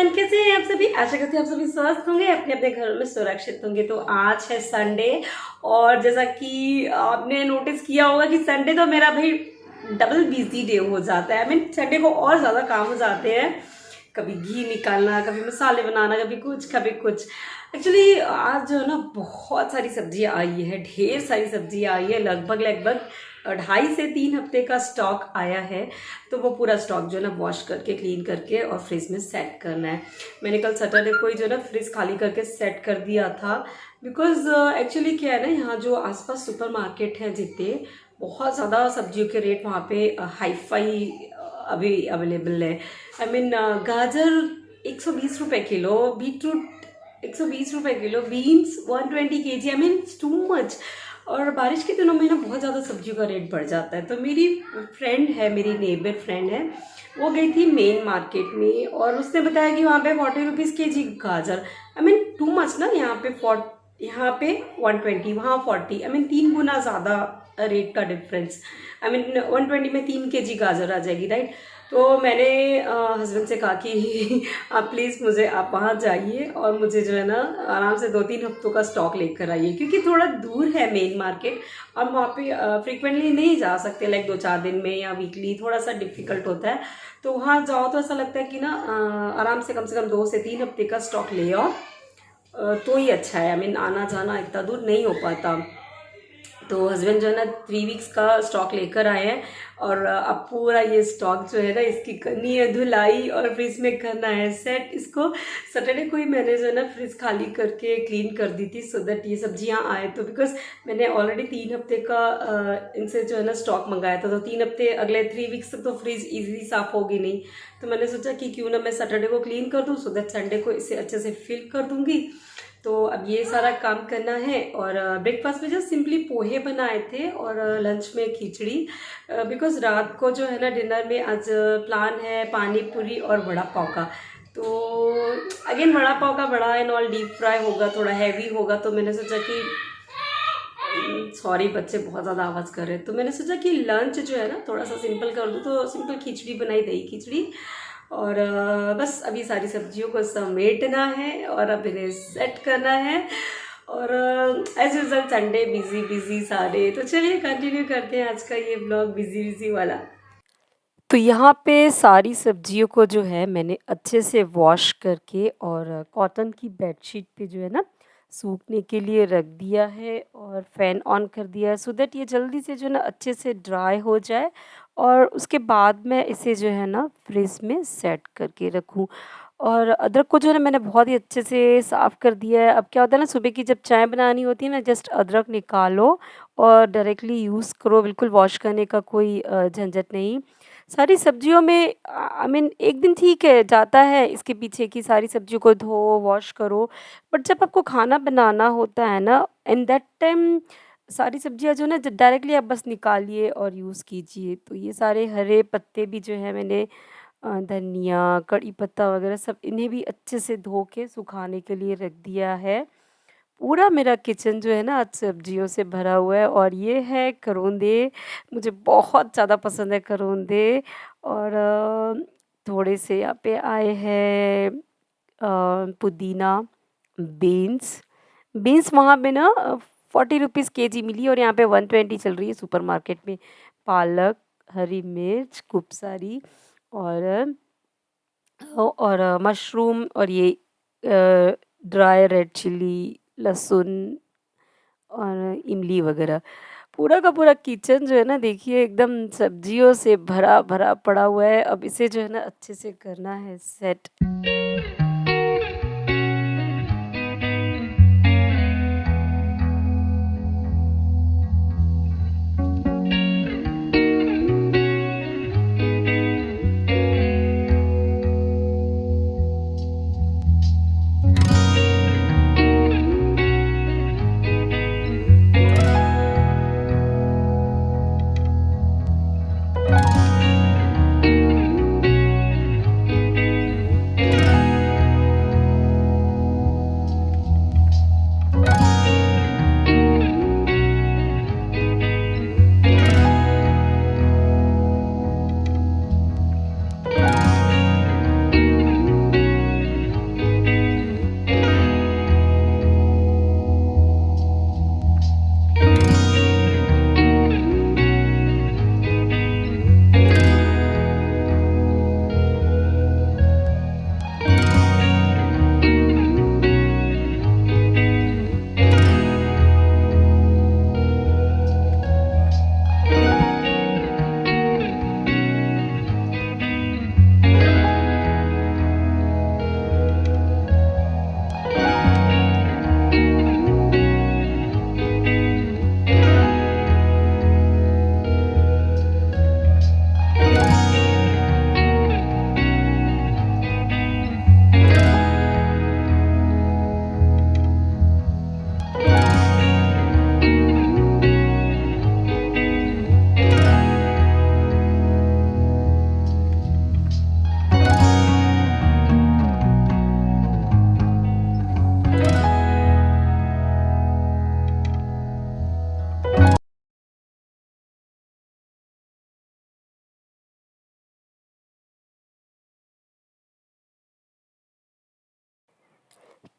Everyone, कैसे हैं आप सभी। आशा करती हूँ आप सभी स्वस्थ होंगे, अपने अपने घरों में सुरक्षित होंगे। तो आज है संडे और जैसा कि आपने नोटिस किया होगा कि संडे तो मेरा भाई डबल बिजी डे हो जाता है। संडे को और ज़्यादा काम हो जाते हैं, कभी घी निकालना, कभी मसाले बनाना, कभी कुछ कभी कुछ। एक्चुअली आज जो है ना बहुत सारी सब्जियाँ आई है, ढेर सारी सब्जियाँ आई है। लगभग लगभग 2.5 से 3 हफ्ते का स्टॉक आया है। तो वो पूरा स्टॉक जो है ना वॉश करके क्लीन करके और फ्रिज में सेट करना है। मैंने कल सैटरडे को ही जो है ना फ्रिज खाली करके सेट कर दिया था। बिकॉज एक्चुअली क्या है ना, यहाँ जो आसपास सुपर मार्केट है जितने, बहुत ज़्यादा सब्जियों के रेट वहाँ पे हाई फाई अभी अवेलेबल है। गाजर 120 रुपये किलो, बीटरूट 120 रुपये kilo, beans 120 kg। Too much. और बारिश के दिनों में ना बहुत ज़्यादा सब्जियों का रेट बढ़ जाता है। तो मेरी फ्रेंड है, मेरी नेबर फ्रेंड है, वो गई थी मेन मार्केट में और उसने बताया कि वहाँ पे 40 रुपीज़ kg गाजर। टू मच ना। यहाँ पे 120, वहाँ 40। 3 गुना ज़्यादा रेट का डिफरेंस। 120 में 3 kg गाजर आ जाएगी, राइट। तो मैंने हस्बैंड से कहा कि आप प्लीज़ मुझे आप वहाँ जाइए और मुझे जो है ना आराम से 2-3 हफ्तों का स्टॉक लेकर आइए, क्योंकि थोड़ा दूर है मेन मार्केट। हम वहाँ पे फ्रिक्वेंटली नहीं जा सकते, लाइक 2-4 दिन में या वीकली थोड़ा सा डिफ़िकल्ट होता है। तो वहाँ जाओ तो ऐसा लगता है कि ना आराम से कम 2 से 3 हफ्ते का स्टॉक ले आओ तो ही अच्छा है। आना जाना इतना दूर नहीं हो पाता। तो हस्बैंड जो है ना 3 वीक्स का स्टॉक लेकर आए हैं और अब पूरा ये स्टॉक जो है ना इसकी करनी है धुलाई और फ्रिज में करना है सेट। इसको सैटरडे को ही मैंने जो है ना फ्रिज खाली करके क्लीन कर दी थी, सो दैट ये सब्जियां आए। तो बिकॉज मैंने ऑलरेडी 3 हफ्ते का इनसे जो है ना स्टॉक मंगाया था, तो 3 हफ्ते अगले 3 वीक्स तक तो फ्रिज ईजिली साफ होगी नहीं। तो मैंने सोचा कि क्यों ना मैं सैटरडे को क्लीन कर दूँ, सो दैट संडे को इसे अच्छे से फिल कर दूँगी। तो अब ये सारा काम करना है। और ब्रेकफास्ट में जो सिंपली पोहे बनाए थे और लंच में खिचड़ी। बिकॉज रात को जो है ना डिनर में आज प्लान है पानी पूरी और वड़ा पाव का। तो अगेन वड़ा पाव का बड़ा एंड ऑल डीप फ्राई होगा, थोड़ा हैवी होगा। तो मैंने सोचा कि सॉरी बच्चे बहुत ज़्यादा आवाज़ कर रहे हैं। तो मैंने सोचा कि लंच जो है ना थोड़ा सा सिंपल कर दूँ, तो सिंपल खिचड़ी बनाई, दही खिचड़ी। और बस अभी सारी सब्जियों को समेटना है और अब इन्हें सेट करना है। और as usual Sunday busy busy सारे। तो चलिए कंटिन्यू करते हैं आज का ये ब्लॉग बिजी बिजी वाला। तो यहाँ पे सारी सब्जियों को जो है मैंने अच्छे से वॉश करके और कॉटन की बेडशीट पे जो है ना सूखने के लिए रख दिया है और फ़ैन ऑन कर दिया है, सो दैट ये जल्दी से जो है ना अच्छे से ड्राई हो जाए। और उसके बाद मैं इसे जो है ना फ्रिज में सेट करके रखूँ। और अदरक को जो है ना मैंने बहुत ही अच्छे से साफ़ कर दिया है। अब क्या होता है ना, सुबह की जब चाय बनानी होती है ना, जस्ट अदरक निकालो और डायरेक्टली यूज़ करो, बिल्कुल वॉश करने का कोई झंझट नहीं। सारी सब्जियों में एक दिन ठीक है जाता है इसके पीछे कि सारी सब्जियों को धो वॉश करो। बट जब आपको खाना बनाना होता है ना, इन दैट टाइम सारी सब्जियां जो है ना डायरेक्टली आप बस निकालिए और यूज़ कीजिए। तो ये सारे हरे पत्ते भी जो है मैंने धनिया कड़ी पत्ता वगैरह सब इन्हें भी अच्छे से धो के सुखाने के लिए रख दिया है। पूरा मेरा किचन जो है ना आज सब्जियों से भरा हुआ है। और ये है करोंदे, मुझे बहुत ज़्यादा पसंद है करोंदे। और थोड़े से यहाँ पे आए हैं पुदीना, बीन्स। बीन्स वहाँ पे ना 40 रुपीज़ kg मिली और यहाँ पे 120 चल रही है सुपर मार्केट में। पालक, हरी मिर्च खूब सारी, और मशरूम, और ये ड्राई रेड चिली, लहसुन और इमली वगैरह। पूरा का पूरा किचन जो है ना देखिए एकदम सब्जियों से भरा भरा पड़ा हुआ है। अब इसे जो है ना अच्छे से करना है सेट।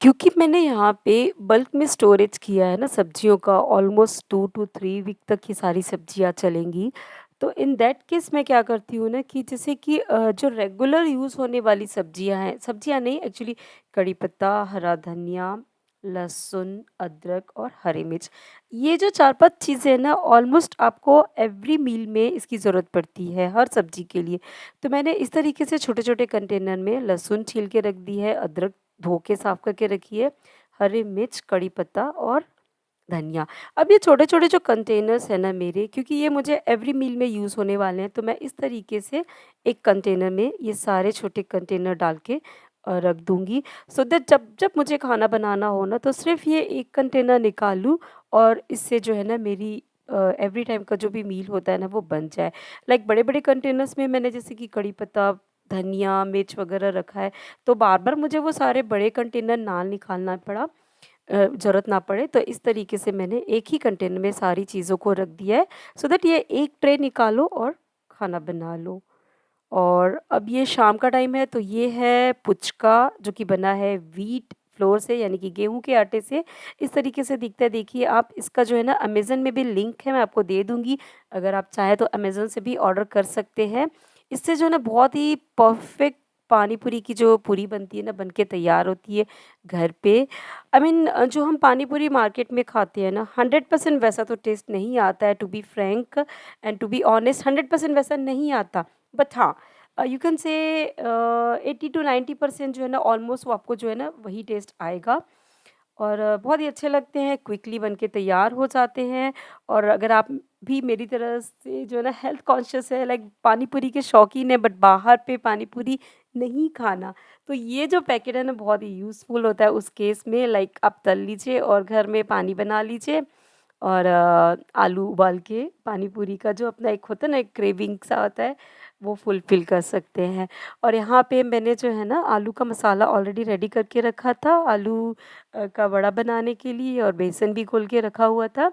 क्योंकि मैंने यहाँ पे बल्क में स्टोरेज किया है ना सब्जियों का, ऑलमोस्ट 2 टू 3 वीक तक ये सारी सब्जियाँ चलेंगी। तो इन दैट केस मैं क्या करती हूँ ना कि जैसे कि जो रेगुलर यूज़ होने वाली सब्जियाँ हैं, सब्जियाँ नहीं एक्चुअली, कड़ी पत्ता, हरा धनिया, लहसुन, अदरक और हरी मिर्च। ये जो 4-5 चीज़ें हैं ना, ऑलमोस्ट आपको एवरी मील में इसकी ज़रूरत पड़ती है हर सब्जी के लिए। तो मैंने इस तरीके से छोटे-छोटे कंटेनर में लहसुन छील के रख दी है, अदरक धो के साफ करके रखी है, हरी मिर्च, कड़ी पत्ता और धनिया। अब ये छोटे-छोटे जो कंटेनर्स हैं ना मेरे, क्योंकि ये मुझे एवरी मील में यूज़ होने वाले हैं, तो मैं इस तरीके से एक कंटेनर में ये सारे छोटे कंटेनर डाल के रख दूँगी, सो दैट जब जब मुझे खाना बनाना हो ना, तो सिर्फ़ ये एक कंटेनर निकालूँ और इससे जो है ना मेरी एवरी टाइम का जो भी मील होता है ना वो बन जाए। लाइक बड़े-बड़े कंटेनर्स में मैंने जैसे कि कड़ी पत्ता, धनिया, मिर्च वग़ैरह रखा है, तो बार-बार मुझे वो सारे बड़े कंटेनर ना निकालना पड़ा, ज़रूरत ना पड़े, तो इस तरीके से मैंने एक ही कंटेनर में सारी चीज़ों को रख दिया है, सो दैट ये एक ट्रे निकालो और खाना बना लो। और अब ये शाम का टाइम है, तो ये है पुचका जो कि बना है व्हीट फ्लोर से, यानी कि गेहूँ के आटे से। इस तरीके से दिखता है, देखिए आप, इसका जो है ना अमेज़न में भी लिंक है, मैं आपको दे दूँगी। अगर आप चाहें तो अमेज़न से भी ऑर्डर कर सकते हैं। इससे जो है ना बहुत ही परफ़ेक्ट पानी पूरी की जो पूरी बनती है ना, बन के तैयार होती है घर पे। आई मीन जो हम पानी पूरी मार्केट में खाते हैं ना, 100% वैसा तो टेस्ट नहीं आता है, to be frank and to be honest, 100% वैसा नहीं आता। बट हाँ, यू कैन से 80 टू 90% जो है ना ऑलमोस्ट वो आपको जो है ना वही टेस्ट आएगा। और बहुत ही अच्छे लगते हैं, क्विकली बन के तैयार हो जाते हैं। और अगर आप भी मेरी तरह से जो है ना हेल्थ कॉन्शियस है, लाइक पानी पूरी के शौकीन है, बट बाहर पे पानी पूरी नहीं खाना, तो ये जो पैकेट है ना बहुत ही यूज़फुल होता है उस केस में। लाइक आप तल लीजिए और घर में पानी बना लीजिए और आलू उबाल के पानी पूरी का जो अपना एक होता है ना, एक क्रेविंग सा होता है, वो फुलफ़िल कर सकते हैं। और यहाँ पे मैंने जो है ना आलू का मसाला ऑलरेडी रेडी करके रखा था, आलू का वड़ा बनाने के लिए, और बेसन भी घोल के रखा हुआ था।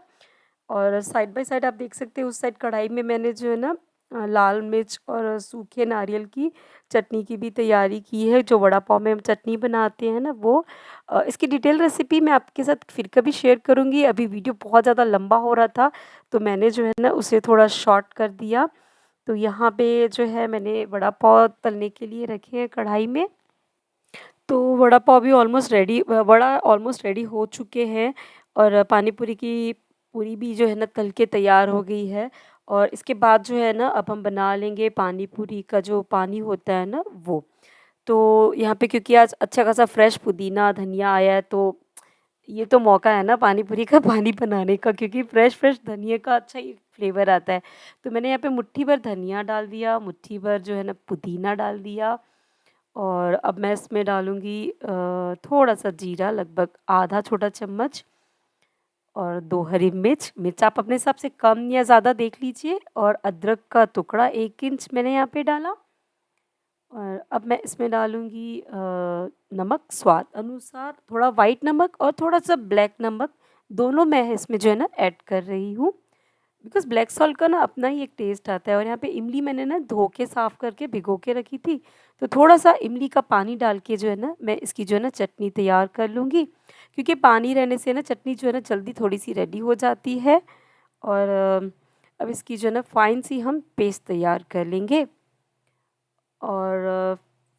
और साइड बाय साइड आप देख सकते हैं, उस साइड कढ़ाई में मैंने जो है ना लाल मिर्च और सूखे नारियल की चटनी की भी तैयारी की है, जो वड़ा पाव में हम चटनी बनाते हैं ना वो। इसकी डिटेल रेसिपी मैं आपके साथ फिर कभी शेयर करूँगी, अभी वीडियो बहुत ज़्यादा लंबा हो रहा था, तो मैंने जो है ना उसे थोड़ा शॉर्ट कर दिया। तो यहाँ पे जो है मैंने वड़ा पाव तलने के लिए रखे हैं कढ़ाई में। तो वड़ा पाव भी almost ready, vada almost ready हो चुके हैं, और पानी पूरी की पूरी भी जो है ना तल के तैयार हो गई है। और इसके बाद जो है ना अब हम बना लेंगे पानी पूरी का जो पानी होता है ना वो। तो यहाँ पे क्योंकि आज अच्छा खासा फ्रेश पुदीना धनिया आया है, तो ये तो मौका है ना पानी पूरी का पानी बनाने का, क्योंकि फ्रेश फ्रेश धनिया का अच्छा ही फ्लेवर आता है। तो मैंने यहाँ पे मुट्ठी भर धनिया डाल दिया, मुट्ठी भर जो है ना पुदीना डाल दिया, और अब मैं इसमें डालूँगी थोड़ा-सा जीरा, लगभग आधा छोटा चम्मच, और 2 हरी मिर्च, मिर्च आप अपने हिसाब से कम या ज़्यादा देख लीजिए, और अदरक का टुकड़ा 1 इंच मैंने यहाँ पे डाला। और अब मैं इसमें डालूँगी नमक स्वाद अनुसार, थोड़ा व्हाइट नमक और थोड़ा-सा ब्लैक नमक, दोनों मैं इसमें जो है ना ऐड कर रही हूँ। बिकॉज़ ब्लैक सॉल्ट का ना अपना ही एक टेस्ट आता है। और यहाँ पे इमली मैंने ना धो के साफ़ करके भिगो के रखी थी, तो थोड़ा-सा इमली का पानी डाल के जो है ना मैं इसकी जो है ना चटनी तैयार कर लूँगी। क्योंकि पानी रहने से ना चटनी जो है ना जल्दी थोड़ी-सी रेडी हो जाती है। और अब इसकी जो है ना फाइन सी हम पेस्ट तैयार कर लेंगे। और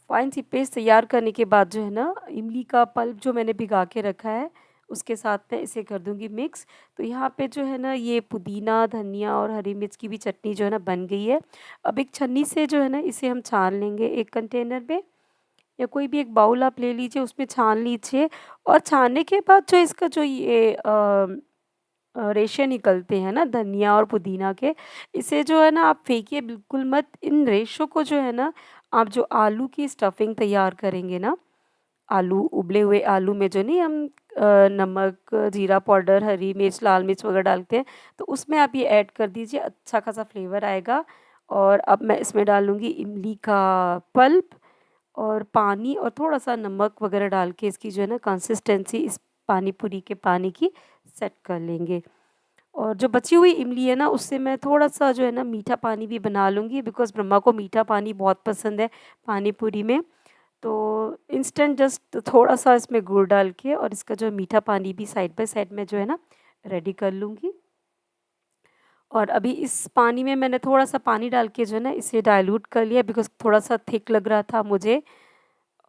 फाइन सी पेस्ट तैयार करने के बाद जो है ना इमली का पल्प जो मैंने भिगा के रखा है, उसके साथ मैं इसे कर दूंगी मिक्स। तो यहाँ पे जो है ना ये पुदीना धनिया और हरी मिर्च की भी चटनी जो है ना बन गई है। अब एक छन्नी से जो है ना इसे हम छान लेंगे एक कंटेनर में, या कोई भी एक बाउल आप ले लीजिए, उसमें छान लीजिए। और छानने के बाद जो इसका जो ये रेशे निकलते हैं ना धनिया और पुदीना के, इसे जो है ना आप फेंकिए बिल्कुल मत। इन रेशों को जो है ना आप जो आलू की स्टफिंग तैयार करेंगे ना, आलू उबले हुए आलू में जो नहीं हम नमक, जीरा पाउडर, हरी मिर्च, लाल मिर्च वगैरह डालते हैं, तो उसमें आप ये ऐड कर दीजिए, अच्छा खासा फ्लेवर आएगा। और अब मैं इसमें डालूँगी इमली का पल्प और पानी, और थोड़ा-सा नमक वगैरह डाल के इसकी जो है ना कंसिस्टेंसी इस पानी पूरी के पानी की सेट कर लेंगे। और जो बची हुई इमली है ना उससे मैं थोड़ा-सा जो है ना मीठा पानी भी बना लूँगी, बिकॉज़ ब्रह्मा को मीठा पानी बहुत पसंद है पानी पूरी में। तो इंस्टेंट जस्ट थोड़ा सा इसमें गुड़ डाल के और इसका जो मीठा पानी भी साइड बाय साइड में जो है ना रेडी कर लूँगी। और अभी इस पानी में मैंने थोड़ा सा पानी डाल के जो है ना इसे डाइल्यूट कर लिया, बिकॉज़ थोड़ा सा थिक लग रहा था मुझे।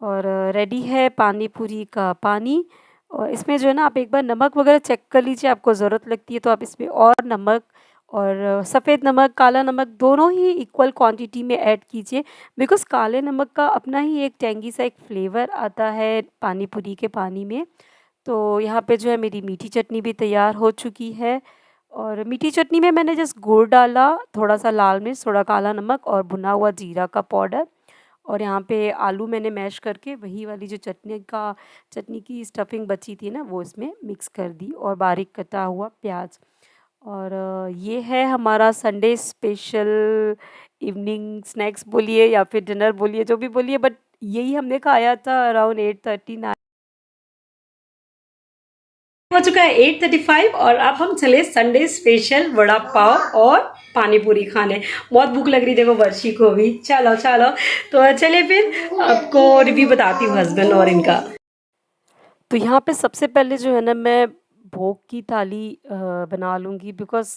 और रेडी है पानी पूरी का पानी। और इसमें जो है ना आप एक बार नमक वगैरह चेक कर लीजिए, आपको ज़रूरत लगती है तो आप इसमें और नमक और सफ़ेद नमक, काला नमक दोनों ही इक्वल क्वांटिटी में ऐड कीजिए, बिकॉज़ काले नमक का अपना ही एक टेंगी सा एक फ्लेवर आता है पानी पूरी के पानी में। तो यहाँ पे जो है मेरी मीठी चटनी भी तैयार हो चुकी है। और मीठी चटनी में मैंने जस्ट गुड़ डाला, थोड़ा सा लाल मिर्च, थोड़ा काला नमक और भुना हुआ जीरा का पाउडर। और यहाँ पे आलू मैंने मैश करके वही वाली जो चटनी की स्टफिंग बची थी ना वो इसमें मिक्स कर दी, और बारीक कटा हुआ प्याज। और ये है हमारा संडे स्पेशल इवनिंग स्नैक्स बोलिए या फिर डिनर बोलिए, जो भी बोलिए, बट यही हमने खाया था अराउंड 8:30 हो चुका है 8:35। और अब हम चले संडे स्पेशल वड़ा पाव और पानी पूरी खाने। बहुत भूख लग रही देखो वर्षी को भी। चलो चलो तो चले फिर आपको रिव्यू बताती हूँ हस्बैंड और इनका। तो यहाँ पे सबसे पहले जो है ना मैं भोग की थाली बना लूँगी, बिकॉज़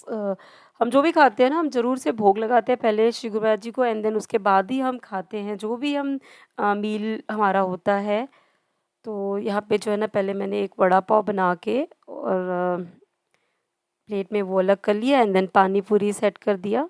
हम जो भी खाते हैं ना हम ज़रूर से भोग लगाते हैं पहले श्री गुरु महाराज जी को, एंड देन उसके बाद ही हम खाते हैं जो भी हम मील हमारा होता है। तो यहाँ पे जो है ना पहले मैंने एक वड़ा पाव बना के और प्लेट में वो अलग कर लिया, एंड देन पानी पूरी सेट कर दिया।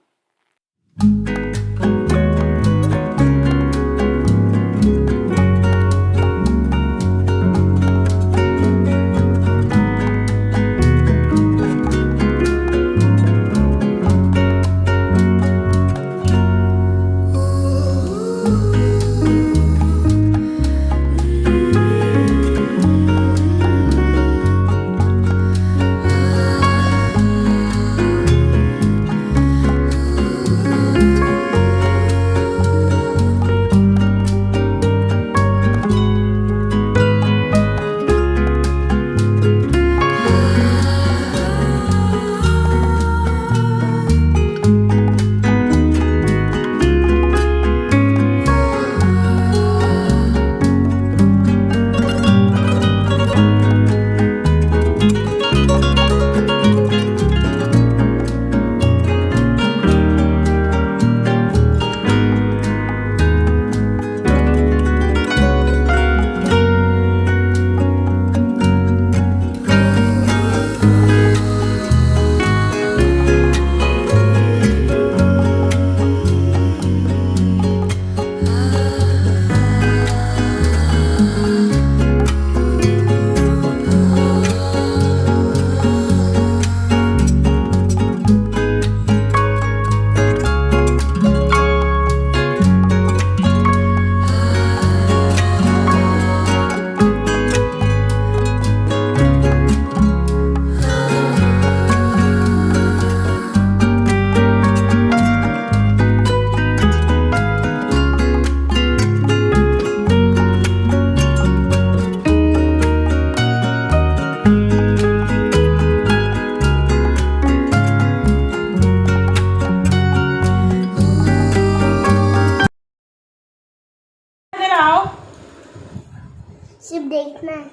सिर्फ देखना है।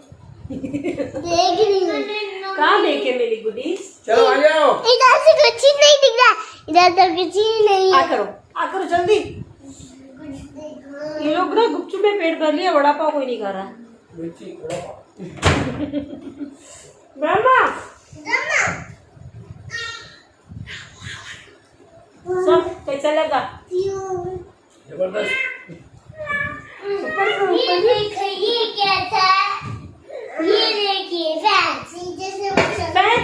देख रही हूँ। कहाँ देखे मेरी गुडीज? चलो आ जाओ। इधर से कुछ ही नहीं दिख रहा, इधर तो कुछ ही नहीं है। आ करो जल्दी। ये लोग ना गुपचुप में पेट भर लिया, वड़ा पाव कोई नहीं खा रहा। ब्रह्मा सब कैसा लगा? जबरदस्त। ये देखिए क्या था, ये देखिए फैंस,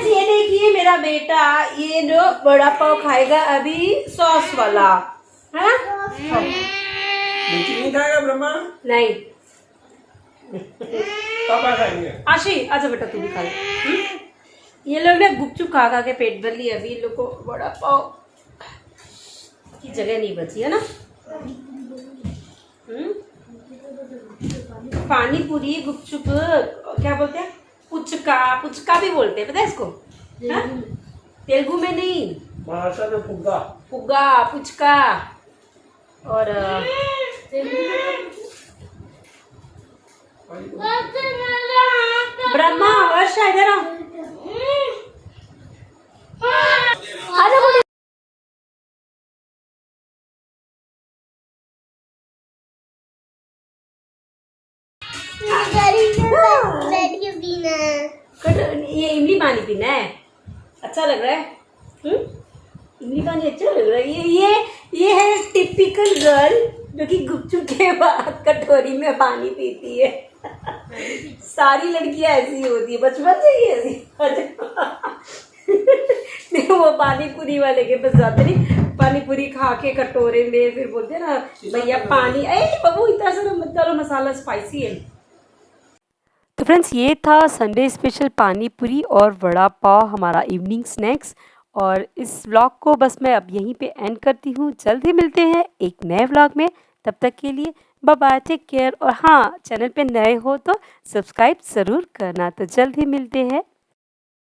ये देखिए मेरा बेटा ये जो वड़ा पाव खाएगा अभी सॉस वाला, है ना? मिर्ची नहीं खाएगा ब्रह्मा? नहीं। पापा खाएंगे। आशी आजा बेटा तू भी खा ले। ये लोग ना गुपचुप खा खा के पेट भर लिया, अभी इन लोग को वड़ा पाव की जगह नहीं बची है ना। पानी पूरी गुपचुप क्या बोलते हैं, पुचका भी बोलते हैं, पता है इसको? तेलुगु में नहीं, महाराष्ट्र में फुग्गा। पुच्का। और ब्रह्मा वर्षा इधर आओ। आजा बोले। ये इमली पानी पीना है, अच्छा लग रहा है। इमली पानी अच्छा लग रहा है। ये है टिपिकल गर्ल जो कि गुपचुप के बाद कटोरी में पानी पीती है। सारी लड़कियां ऐसी होती है, बचपन से ही ऐसी। नहीं, वो पानी पूरी वाले के पास जाते नहीं, पानी पूरी खा के कटोरे में फिर बोलते हैं ना भैया पानी। बबू इतना सा मत डालो, मसाला स्पाइसी है। तो फ्रेंड्स, ये था संडे स्पेशल पानी पूरी और वड़ा पाव हमारा इवनिंग स्नैक्स। और इस व्लॉग को बस मैं अब यहीं पे एंड करती हूँ। जल्द ही मिलते हैं एक नए व्लॉग में, तब तक के लिए बाय बाय, टेक केयर। और हाँ, चैनल पे नए हो तो सब्सक्राइब ज़रूर करना। तो जल्द ही मिलते हैं।